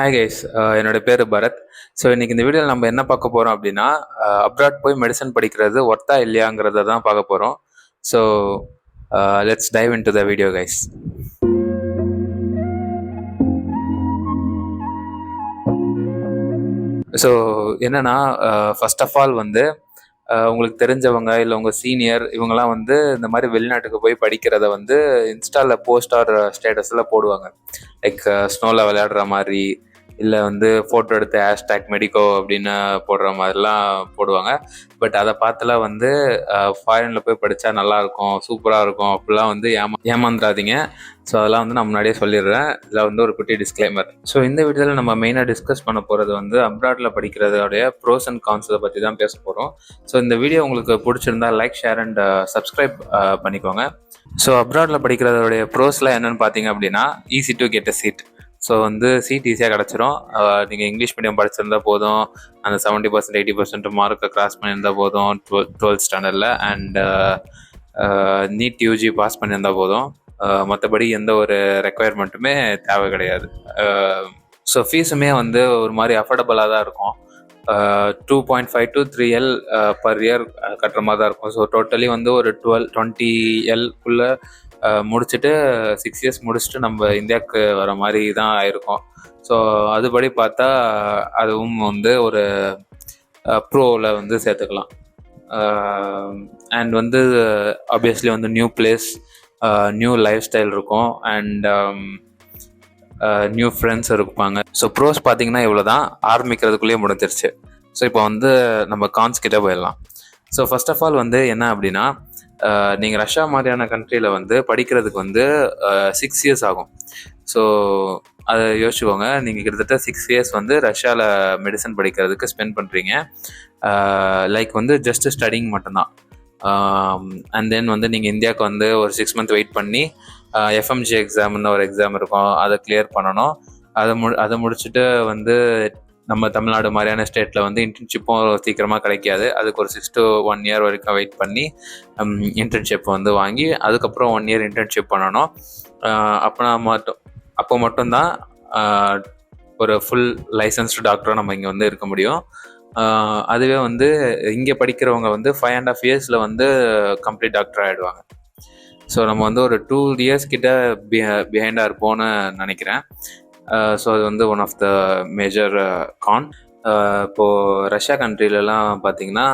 Hi guys, என்னோட பேர் Bharat. So இன்னைக்கு இந்த வீடியோவில் நம்ம என்ன பார்க்க போகிறோம் அப்படின்னா, அப்ராட் போய் மெடிசன் படிக்கிறது ஒர்த்தா இல்லையாங்கிறத தான் பார்க்க போகிறோம். So let's dive in to the video guys. So என்னன்னா, ஃபர்ஸ்ட் ஆஃப் ஆல் வந்து உங்களுக்கு தெரிஞ்சவங்க இல்லை உங்கள் சீனியர் இவங்கெல்லாம் வந்து இந்த மாதிரி வெளிநாட்டுக்கு போய் படிக்கிறத வந்து இன்ஸ்டாவில் போஸ்ட் ஆர் ஸ்டேட்டஸில் போடுவாங்க. லைக் ஸ்னோவில் விளையாடுற மாதிரி, இல்லை வந்து ஃபோட்டோ எடுத்து ஹேஷ்டேக் மெடிக்கோ அப்படின்னு போடுற மாதிரிலாம் போடுவாங்க. பட் அதை பார்த்துலாம் வந்து ஃபாரினில் போய் படித்தா நல்லாயிருக்கும், சூப்பராக இருக்கும் அப்படிலாம் வந்து ஏமாந்துடாதீங்க. ஸோ அதெல்லாம் வந்து நான் முன்னாடியே சொல்லிடுறேன். இதில் வந்து ஒரு குட்டி டிஸ்க்ளைமர். ஸோ இந்த வீடியோவில் நம்ம மெயினாக டிஸ்கஸ் பண்ண போகிறது வந்து அப்ராடில் படிக்கிறதோடைய ப்ரோஸ் அண்ட் கான்ஸை பற்றி தான் பேச போகிறோம். ஸோ இந்த வீடியோ உங்களுக்கு பிடிச்சிருந்தா லைக், ஷேர் அண்ட் சப்ஸ்கிரைப் பண்ணிக்கோங்க. ஸோ அப்ராடில் படிக்கிறதோடைய ப்ரோஸ்லாம் என்னென்னு பார்த்தீங்க அப்படின்னா, easy to get a seat. So வந்து சீட் ஈஸியாக கிடச்சிரும். நீங்கள் இங்கிலீஷ் மீடியம் படிச்சிருந்தால் போதும், அந்த 70% 80% மார்க்கை கிராஸ் பண்ணியிருந்தால் போதும் 12th ஸ்டாண்டர்டில். அண்ட் நீட் யூஜி பாஸ் பண்ணியிருந்தால் போதும். மற்றபடி எந்த ஒரு ரெக்குயர்மெண்ட்டுமே தேவை கிடையாது. ஸோ ஃபீஸுமே வந்து ஒரு மாதிரி அஃபோர்டபுளாக தான் இருக்கும். 2.5 to 3L பர் இயர் கட்டுற மாதிரி தான் இருக்கும். ஸோ டோட்டலி வந்து ஒரு 20Lக்குள்ளே முடிச்சுட்டு 6 years முடிச்சுட்டு நம்ம இந்தியாவுக்கு வர மாதிரி தான் ஆயிருக்கும். ஸோ அதுபடி பார்த்தா அதுவும் வந்து ஒரு ப்ரோவில் வந்து சேர்த்துக்கலாம். அண்ட் வந்து ஆப்வியஸ்லி வந்து new place, new life style இருக்கும், அண்ட் நியூ ஃப்ரெண்ட்ஸ் இருப்பாங்க. ஸோ ப்ரோஸ் பார்த்தீங்கன்னா இவ்வளோ தான், ஆரம்பிக்கிறதுக்குள்ளேயே முடிஞ்சிருச்சு. ஸோ இப்போ வந்து நம்ம கான்ஸ் கிட்டே போயிடலாம். ஸோ ஃபர்ஸ்ட் ஆஃப் ஆல் வந்து என்ன அப்படின்னா, நீங்கள் ரஷ்யா மாதிரியான கண்ட்ரியில் வந்து படிக்கிறதுக்கு வந்து 6 years ஆகும். ஸோ அதை யோசிச்சுக்கோங்க. நீங்கள் கிட்டத்தட்ட 6 years வந்து ரஷ்யாவில் மெடிசன் படிக்கிறதுக்கு ஸ்பெண்ட் பண்ணுறீங்க. லைக் வந்து ஜஸ்ட் ஸ்டடிங் மட்டும்தான். அண்ட் தென் வந்து நீங்கள் இந்தியாவுக்கு வந்து ஒரு 6 month வெயிட் பண்ணி எஃப்எம்ஜி எக்ஸாம்னு ஒரு எக்ஸாம் இருக்கும், அதை கிளியர் பண்ணணும். அதை முடிச்சுட்டு வந்து நம்ம தமிழ்நாடு மாதிரியான ஸ்டேட்டில் வந்து இன்டர்ன்ஷிப்பும் சீக்கிரமாக கிடைக்காது. அதுக்கு ஒரு 6 to 1 year வரைக்கும் வெயிட் பண்ணி இன்டர்ன்ஷிப் வந்து வாங்கி அதுக்கப்புறம் 1 year இன்டர்ன்ஷிப் பண்ணணும். அப்போ மட்டும்தான் ஒரு ஃபுல் லைசன்ஸ்டு டாக்டராக நம்ம இங்கே வந்து இருக்க முடியும். அதுவே வந்து இங்கே படிக்கிறவங்க வந்து 5.5 years வந்து கம்ப்ளீட் டாக்டர் ஆகிடுவாங்க. ஸோ நம்ம வந்து ஒரு 2 years கிட்ட பிஹைண்டாக இருப்போம்னு நினைக்கிறேன். ஸோ அது வந்து one of the major con. இப்போது ரஷ்யா கண்ட்ரிலலாம் பார்த்தீங்கன்னா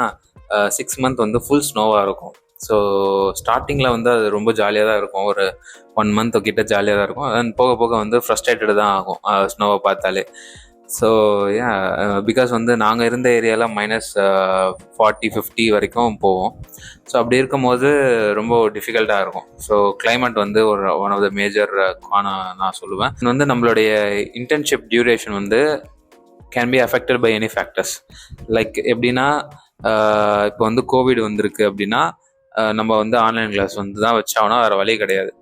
6 month வந்து ஃபுல் ஸ்னோவாக இருக்கும். ஸோ ஸ்டார்டிங்கில் வந்து அது ரொம்ப ஜாலியாக தான் இருக்கும். ஒரு 1 month கிட்ட ஜாலியாக தான் இருக்கும். அண்ட் போக போக வந்து ஃப்ரஸ்ட்ரேட்டடு தான் ஆகும் ஸ்னோவை பார்த்தாலே. ஸோ பிகாஸ் வந்து நாங்கள் இருந்த ஏரியாவில் -40-50 வரைக்கும் போவோம். ஸோ அப்படி இருக்கும்போது ரொம்ப டிஃபிகல்ட்டாக இருக்கும். ஸோ கிளைமேட் வந்து ஒன் ஆஃப் த மேஜர் கான நான் சொல்லுவேன். வந்து நம்மளுடைய இன்டர்ன்ஷிப் டியூரேஷன் வந்து can be affected by any factors. Like எப்படின்னா, இப்போ வந்து கோவிட் வந்திருக்கு அப்படின்னா நம்ம வந்து ஆன்லைன் கிளாஸ் வந்து தான் வச்சாங்கன்னா வேறு வழி கிடையாது.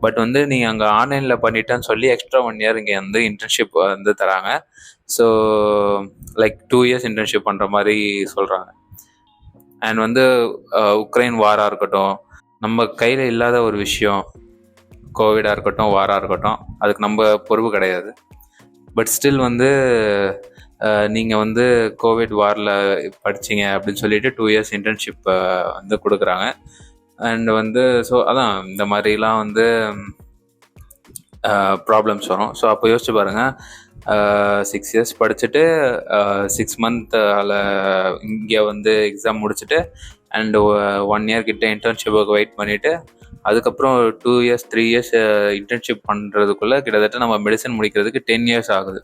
பட் வந்து நீங்கள் அங்கே ஆன்லைனில் பண்ணிட்டேன்னு சொல்லி எக்ஸ்ட்ரா 1 year இங்கே வந்து இன்டர்ன்ஷிப் வந்து தராங்க. ஸோ லைக் 2 years இன்டர்ன்ஷிப் பண்ணுற மாதிரி சொல்கிறாங்க. அண்ட் வந்து உக்ரைன் வாராக இருக்கட்டும், நம்ம கையில் இல்லாத ஒரு விஷயம், கோவிடாக இருக்கட்டும், வாராக இருக்கட்டும், அதுக்கு நம்ம பொறுப்பு கிடையாது. பட் ஸ்டில் வந்து நீங்கள் வந்து கோவிட் வாரில் படிச்சிங்க அப்படின்னு சொல்லிட்டு 2 years இன்டர்ன்ஷிப் வந்து கொடுக்குறாங்க. அண்ட் வந்து ஸோ அதான் இந்த மாதிரிலாம் வந்து ப்ராப்ளம்ஸ் வரும். ஸோ அப்போ யோசிச்சு பாருங்கள், 6 years படிச்சுட்டு 6 month இங்கே வந்து எக்ஸாம் முடிச்சுட்டு அண்டு 1 year கிட்ட இன்டர்ன்ஷிப்புக்கு வெயிட் பண்ணிவிட்டு அதுக்கப்புறம் 2 years 3 years இன்டர்ன்ஷிப் பண்ணுறதுக்குள்ளே கிட்டத்தட்ட நம்ம மெடிசன் முடிக்கிறதுக்கு 10 years ஆகுது.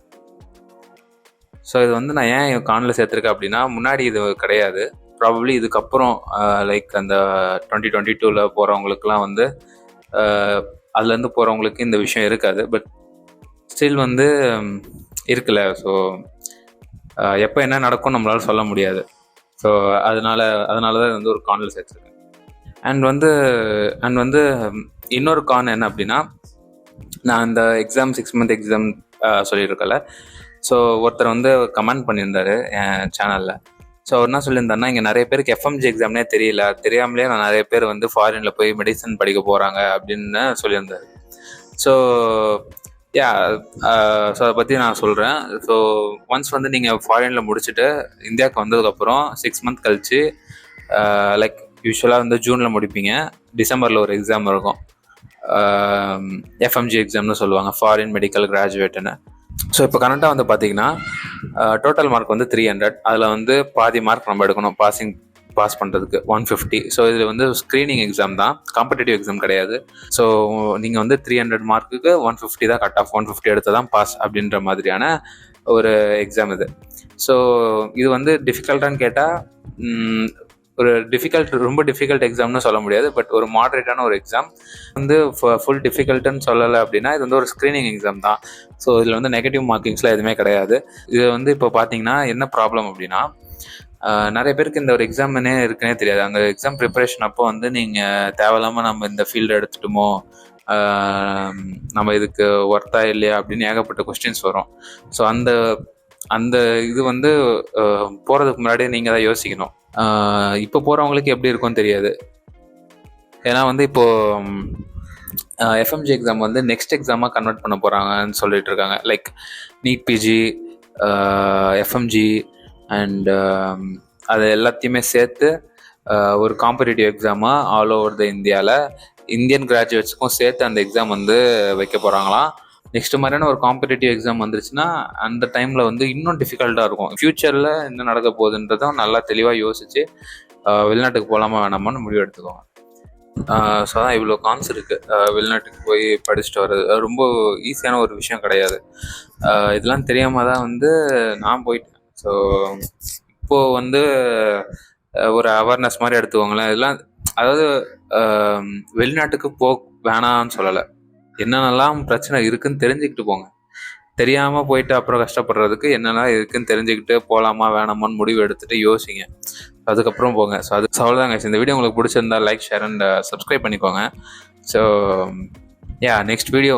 ஸோ இது வந்து நான் ஏன் கானில் சேர்த்துருக்கேன் அப்படின்னா, முன்னாடி இது கிடையாது. ப்ராபப்ளி இதுக்கப்புறம் லைக் அந்த 2022 போகிறவங்களுக்குலாம் வந்து அதுலேருந்து போகிறவங்களுக்கு இந்த விஷயம் இருக்காது. பட் ஸ்டில் வந்து இருக்குல்ல. ஸோ எப்போ என்ன நடக்கும் நம்மளால சொல்ல முடியாது. ஸோ அதனால தான் வந்து ஒரு கானில் சேர்த்துருக்கேன். அண்ட் வந்து இன்னொரு கான் என்ன அப்படின்னா, நான் இந்த எக்ஸாம் 6 month எக்ஸாம் சொல்லியிருக்கல. ஸோ ஒருத்தர் வந்து கமெண்ட் பண்ணியிருந்தார் என் சேனலில். ஸோ அவர் என்ன சொல்லியிருந்தாருன்னா, இங்கே நிறைய பேருக்கு எஃப்எம்ஜி எக்ஸாம்னே தெரியாமலே நான் நிறைய பேர் வந்து ஃபாரினில் போய் மெடிசன் படிக்க போகிறாங்க அப்படின்னு சொல்லியிருந்தார். ஸோ யா ஸோ அதை பற்றி நான் சொல்கிறேன். ஸோ ஒன்ஸ் வந்து நீங்கள் ஃபாரினில் முடிச்சுட்டு இந்தியாவுக்கு வந்ததுக்கப்புறம் 6 மந்த் கழிச்சு லைக் யூஸ்வலாக வந்து ஜூனில் முடிப்பீங்க, டிசம்பரில் ஒரு எக்ஸாம் இருக்கும், எஃப்எம்ஜி எக்ஸாம்னு சொல்லுவாங்க, ஃபாரின் மெடிக்கல் கிராஜுவேட்டுன்னு. ஸோ இப்போ கரண்ட்டாக வந்து பார்த்தீங்கன்னா டோட்டல் மார்க் வந்து 300, அதில் வந்து பாதி மார்க் நம்ம எடுக்கணும் பாஸ் பண்ணுறதுக்கு 150. ஸோ இதில் வந்து ஸ்க்ரீனிங் எக்ஸாம் தான், காம்படிட்டிவ் எக்ஸாம் கிடையாது. ஸோ நீங்கள் வந்து 300 மார்க்குக்கு 150 தான் கட் ஆஃப், 150 எடுத்து தான் பாஸ் அப்படின்ற மாதிரியான ஒரு எக்ஸாம் இது. ஸோ இது வந்து டிஃபிகல்ட்டான்னு கேட்டால் ஒரு ரொம்ப டிஃபிகல்ட் எக்ஸாம்னு சொல்ல முடியாது, பட் ஒரு மாடரேட்டான ஒரு எக்ஸாம். வந்து ஃபுல் டிஃபிகல்ட்டுன்னு சொல்லலை அப்படின்னா இது வந்து ஒரு ஸ்க்ரீனிங் எக்ஸாம் தான். ஸோ இதில் வந்து நெகட்டிவ் மார்க்கிங்ஸ்லாம் எதுவுமே கிடையாது. இது வந்து இப்போ பார்த்தீங்கன்னா என்ன ப்ராப்ளம் அப்படின்னா, நிறைய பேருக்கு இந்த ஒரு எக்ஸாம்னே இருக்குன்னே தெரியாது. அந்த எக்ஸாம் ப்ரிப்பரேஷன் அப்போ வந்து நீங்கள் தேவையில்லாமல் நம்ம இந்த ஃபீல்டு எடுத்துட்டோமோ, நம்ம இதுக்கு ஒர்த்தா இல்லையா அப்படின்னு ஏகப்பட்ட கொஸ்டின்ஸ் வரும். ஸோ அந்த அந்த இது வந்து போகிறதுக்கு முன்னாடியே நீங்கள் தான் யோசிக்கணும். இப்போ போகிறவங்களுக்கு எப்படி இருக்கும்னு தெரியாது. ஏன்னா வந்து இப்போது எஃப்எம்ஜி எக்ஸாம் வந்து நெக்ஸ்ட் எக்ஸாமாக கன்வெர்ட் பண்ண போகிறாங்கன்னு சொல்லிட்டு இருக்காங்க. Like NEET PG, FMG and அது எல்லாத்தையுமே சேர்த்து ஒரு காம்படிட்டிவ் எக்ஸாமாக ஆல் ஓவர் த இந்தியாவில் இந்தியன் கிராஜுவேட்ஸுக்கும் சேர்த்து அந்த எக்ஸாம் வந்து வைக்க போகிறாங்களாம். நெக்ஸ்ட் மாதிரியான ஒரு காம்படிட்டிவ் எக்ஸாம் வந்துருச்சுன்னா அந்த டைமில் வந்து இன்னும் டிஃபிகல்ட்டாக இருக்கும். ஃப்யூச்சரில் என்ன நடக்க போகுதுன்றதும் நல்லா தெளிவாக யோசித்து வெளிநாட்டுக்கு போகலாமா வேணாமான்னு முடிவு எடுத்துக்கோங்க. ஸோ அதான் இவ்வளோ கான்ஸ் இருக்குது. வெளிநாட்டுக்கு போய் படிச்சுட்டு வர்றது ரொம்ப ஈஸியான ஒரு விஷயம் கிடையாது. இதெல்லாம் தெரியாமல் தான் வந்து நான் போயிட்டேன். ஸோ இப்போது வந்து ஒரு அவேர்னஸ் மாதிரி எடுத்துக்கோங்களேன். இதெல்லாம் அதாவது வெளிநாட்டுக்கு வேணான்னு சொல்லலை, என்னென்னலாம் பிரச்சனை இருக்குன்னு தெரிஞ்சுக்கிட்டு போங்க. தெரியாமல் போயிட்டு அப்புறம் கஷ்டப்படுறதுக்கு என்னெல்லாம் இருக்குன்னு தெரிஞ்சுக்கிட்டு போகலாமா வேணாமான்னு முடிவு எடுத்துகிட்டு யோசிங்க, அதுக்கப்புறம் போங்க. ஸோ அது அவ்வளோதாங்க. இந்த வீடியோ உங்களுக்கு பிடிச்சிருந்தா லைக், ஷேர் அண்ட் சப்ஸ்கிரைப் பண்ணிக்கோங்க. ஸோ நெக்ஸ்ட் வீடியோ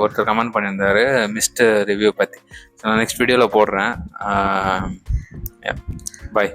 ஒருத்தர் கமெண்ட் பண்ணியிருந்தாரு மிஸ்டர் ரிவ்யூ பற்றி. ஸோ நான் நெக்ஸ்ட் வீடியோவில் போடுறேன். பாய்.